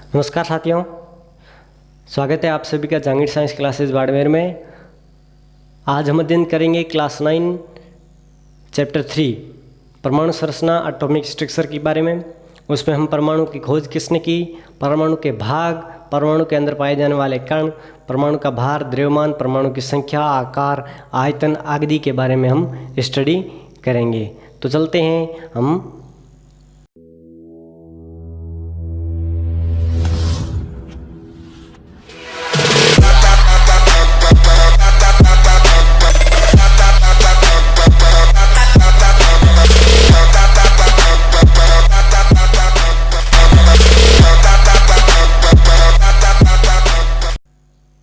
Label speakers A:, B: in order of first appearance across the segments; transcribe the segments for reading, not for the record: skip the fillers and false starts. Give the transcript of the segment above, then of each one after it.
A: नमस्कार साथियों, स्वागत है आप सभी का जहांगीर साइंस क्लासेस बाड़मेर में। आज हम अध्ययन करेंगे क्लास 9 चैप्टर 3 परमाणु संरचना एटॉमिक स्ट्रक्चर के बारे में। उसमें हम परमाणु की खोज किसने की, परमाणु के भाग, परमाणु के अंदर पाए जाने वाले कण, परमाणु का भार, द्रव्यमान, परमाणु की संख्या, आकार, आयतन आदि के बारे में हम स्टडी करेंगे। तो चलते हैं हम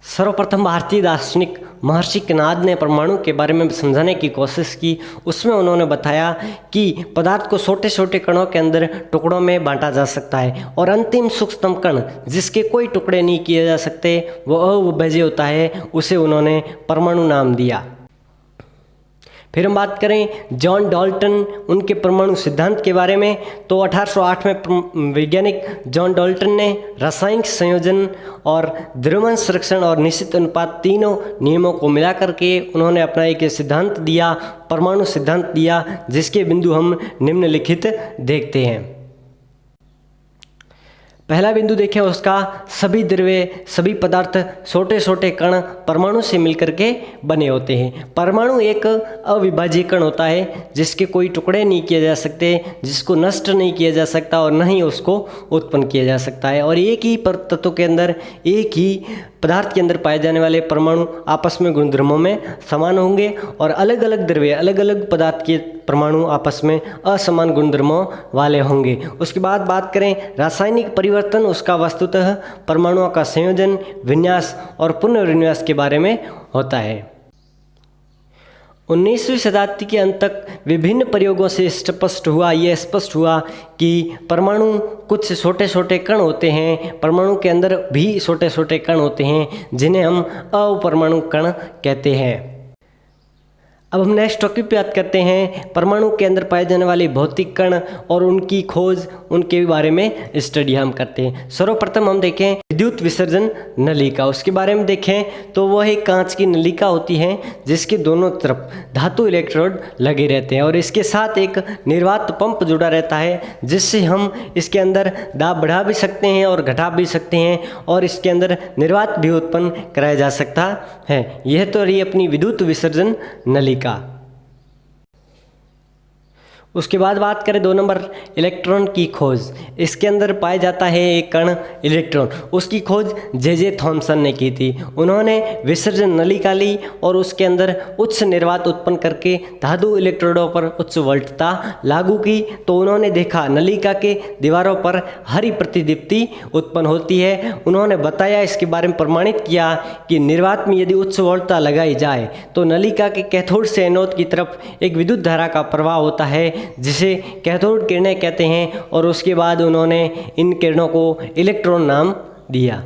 A: सर्वप्रथम भारतीय दार्शनिक महर्षि कणाद ने परमाणु के बारे में समझाने की कोशिश की। उसमें उन्होंने बताया कि पदार्थ को छोटे छोटे कणों के अंदर टुकड़ों में बांटा जा सकता है और अंतिम सूक्ष्मतम कण जिसके कोई टुकड़े नहीं किए जा सकते वो अविभाज्य होता है, उसे उन्होंने परमाणु नाम दिया। फिर हम बात करें जॉन डाल्टन उनके परमाणु सिद्धांत के बारे में, तो 1808 में वैज्ञानिक जॉन डाल्टन ने रासायनिक संयोजन और द्रव्यमान संरक्षण और निश्चित अनुपात तीनों नियमों को मिलाकर के उन्होंने अपना एक सिद्धांत दिया, परमाणु सिद्धांत दिया, जिसके बिंदु हम निम्नलिखित देखते हैं। पहला बिंदु देखें उसका, सभी द्रव्य सभी पदार्थ छोटे छोटे कण परमाणु से मिलकर के बने होते हैं। परमाणु एक अविभाज्य कण होता है जिसके कोई टुकड़े नहीं किए जा सकते, जिसको नष्ट नहीं किया जा सकता और न ही उसको उत्पन्न किया जा सकता है। और एक ही तत्व के अंदर, एक ही पदार्थ के अंदर पाए जाने वाले परमाणु आपस में गुणधर्मों में समान होंगे और अलग अलग द्रव्य अलग अलग पदार्थ के परमाणु आपस में असमान गुणधर्मों वाले होंगे। उसके बाद बात करें रासायनिक परिवर्तन, उसका वस्तुतः परमाणुओं का संयोजन, विन्यास और पुनर्विन्यास के बारे में होता है। 19वीं शताब्दी के अंत तक विभिन्न प्रयोगों से स्पष्ट हुआ कि परमाणु कुछ छोटे छोटे कण होते हैं, परमाणु के अंदर भी छोटे छोटे कण होते हैं जिन्हें हम अपरमाणु कण कहते हैं। अब हम नेक्स्ट टॉपिक पे बात करते हैं परमाणु के अंदर पाए जाने वाले भौतिक कण और उनकी खोज, उनके बारे में स्टडी हम करते हैं। सर्वप्रथम हम देखें विद्युत विसर्जन नलिका। उसके बारे में देखें तो वह एक कांच की नलिका होती है जिसके दोनों तरफ धातु इलेक्ट्रोड लगे रहते हैं और इसके साथ एक निर्वात पंप जुड़ा रहता है जिससे हम इसके अंदर दाब बढ़ा भी सकते हैं और घटा भी सकते हैं और इसके अंदर निर्वात भी उत्पन्न कराया जा सकता है। यह तो रही अपनी विद्युत विसर्जन नलिका। उसके बाद बात करें 2 नंबर इलेक्ट्रॉन की खोज। इसके अंदर पाया जाता है एक कण इलेक्ट्रॉन, उसकी खोज जे थॉमसन ने की थी। उन्होंने विसर्जन नलिका ली और उसके अंदर उच्च निर्वात उत्पन्न करके धातु इलेक्ट्रोडों पर उच्च वोल्टता लागू की, तो उन्होंने देखा नलिका के दीवारों पर हरी प्रतिदीप्ति उत्पन्न होती है। उन्होंने बताया, इसके बारे में प्रमाणित किया कि निर्वात में यदि उच्च वोल्टता लगाई जाए तो नलिका के कैथोड से एनोड की तरफ एक विद्युत धारा का प्रवाह होता है जिसे कैथोड किरणें कहते हैं। और उसके बाद उन्होंने इन किरणों को इलेक्ट्रॉन नाम दिया।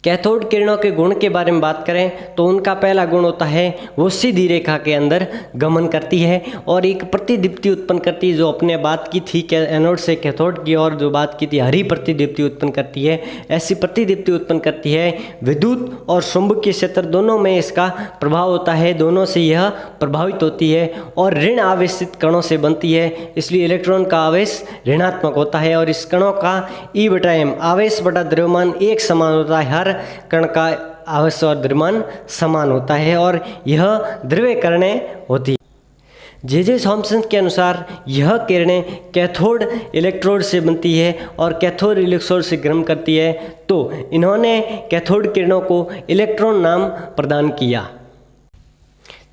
A: कैथोड किरणों के गुण के बारे में बात करें तो उनका पहला गुण होता है वो सीधी रेखा के अंदर गमन करती है और एक प्रतिदीप्ति उत्पन्न करती है, जो अपने बात की थी एनोड से कैथोड की और जो बात की थी हरी प्रतिदीप्ति उत्पन्न करती है। ऐसी प्रतिदीप्ति उत्पन्न करती है। विद्युत और चुंबकीय क्षेत्र दोनों में इसका प्रभाव होता है, दोनों से यह प्रभावित होती है और ऋण आवेशित कणों से बनती है, इसलिए इलेक्ट्रॉन का आवेश ऋणात्मक होता है और इस कणों का E/m आवेश बटा द्रव्यमान एक समान होता है। हर कण का आवेश और द्रव्यमान समान होता है और यह द्रव्य किरणें होती है। जे थॉमसन के अनुसार यह किरणें कैथोड इलेक्ट्रोड से बनती है और कैथोड इलेक्ट्रोड से गर्म करती है, तो इन्होंने कैथोड किरणों को इलेक्ट्रॉन नाम प्रदान किया।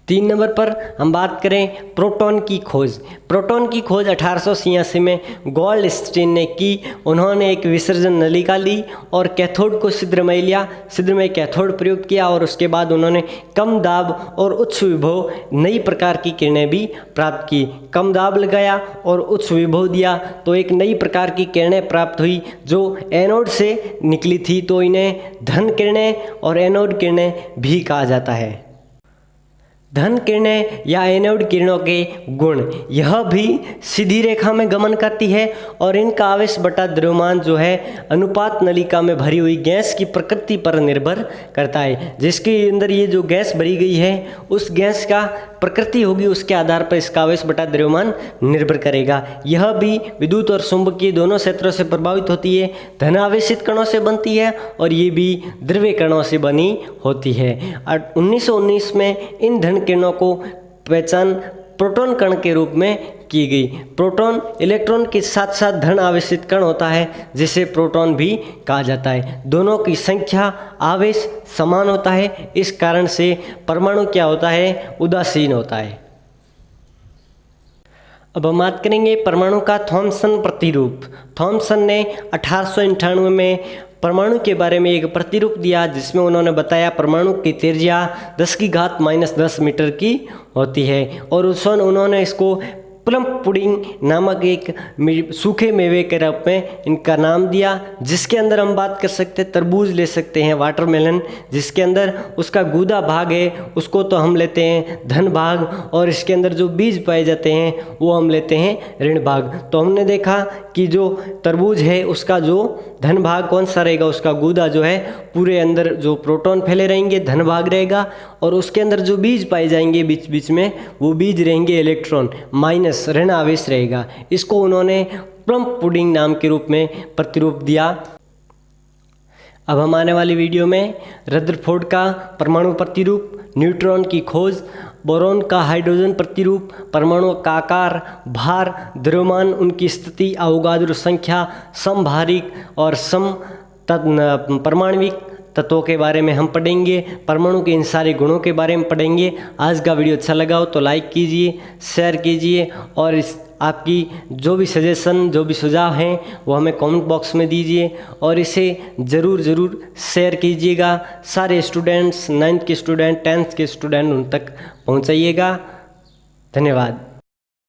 A: 3 नंबर पर हम बात करें प्रोटॉन की खोज। प्रोटॉन की खोज 1886 में गोल्डस्टीन ने की। उन्होंने एक विसर्जन नलिका ली और कैथोड को छिद्र में लिया, छिद्र में कैथोड प्रयोग किया और उसके बाद उन्होंने कम दाब और उच्च विभव नई प्रकार की किरणें भी प्राप्त की। कम दाब लगाया और उच्च विभव दिया तो एक नई प्रकार की किरणें प्राप्त हुई जो एनोड से निकली थी, तो इन्हें धन किरणें और एनोड किरणें भी कहा जाता है। धन किरणें या एनोड किरणों के गुण, यह भी सीधी रेखा में गमन करती है और इनका आवेश बटा द्रव्यमान जो है अनुपात नलिका में भरी हुई गैस की प्रकृति पर निर्भर करता है। जिसके अंदर ये जो गैस भरी गई है उस गैस का प्रकृति होगी, उसके आधार पर इसका आवेश बटा द्रव्यमान निर्भर करेगा। यह भी विद्युत और चुंबकीय दोनों क्षेत्रों से प्रभावित होती है। धन आवेशित कणों से बनती है और ये भी द्रव्य कणों से बनी होती है। 1919 में इन धन किरणों को पहचान प्रोटॉन कण के रूप में की गई। प्रोटॉन इलेक्ट्रॉन के साथ साथ धन आवेशित कण होता है जिसे प्रोटॉन भी कहा जाता है। दोनों की संख्या आवेश समान होता है, इस कारण से परमाणु क्या होता है, उदासीन होता है। अब हम बात करेंगे परमाणु का थॉमसन प्रतिरूप। थॉमसन ने 1898 में परमाणु के बारे में एक प्रतिरूप दिया जिसमें उन्होंने बताया परमाणु की त्रिज्या 10⁻⁻10 मीटर की होती है और उन्होंने इसको प्लम पुडिंग नामक एक सूखे मेवे के रूप में इनका नाम दिया, जिसके अंदर हम बात कर सकते हैं तरबूज ले सकते हैं, वाटरमेलन, जिसके अंदर उसका गूदा भाग है उसको तो हम लेते हैं धन भाग और इसके अंदर जो बीज पाए जाते हैं वो हम लेते हैं ऋण भाग। तो हमने देखा कि जो तरबूज है उसका जो धन भाग कौन सा रहेगा, उसका गूदा जो है पूरे अंदर जो प्रोटॉन फैले रहेंगे धन भाग रहेगा और उसके अंदर जो बीज पाए जाएंगे बीच बीच में वो बीज रहेंगे इलेक्ट्रॉन माइनस ऋण आवेश रहेगा। इसको उन्होंने प्लम पुडिंग नाम के रूप में प्रतिरूप दिया। अब हम आने वाली वीडियो में रदरफोर्ड का परमाणु प्रतिरूप, न्यूट्रॉन की खोज, बोरॉन का हाइड्रोजन प्रतिरूप, परमाणु का आकार, भार, द्रव्यमान, उनकी स्थिति, अवोगाद्रो संख्या, समभारिक और परमाणविक तत्वों के बारे में हम पढ़ेंगे। परमाणु के इन सारे गुणों के बारे में पढ़ेंगे। आज का वीडियो अच्छा लगा हो तो लाइक कीजिए, शेयर कीजिए और आपकी जो भी सजेशन जो भी सुझाव हैं वो हमें कमेंट बॉक्स में दीजिए और इसे ज़रूर शेयर कीजिएगा। सारे स्टूडेंट्स 9th के स्टूडेंट 10th के स्टूडेंट उन तक पहुंचाइएगा। धन्यवाद।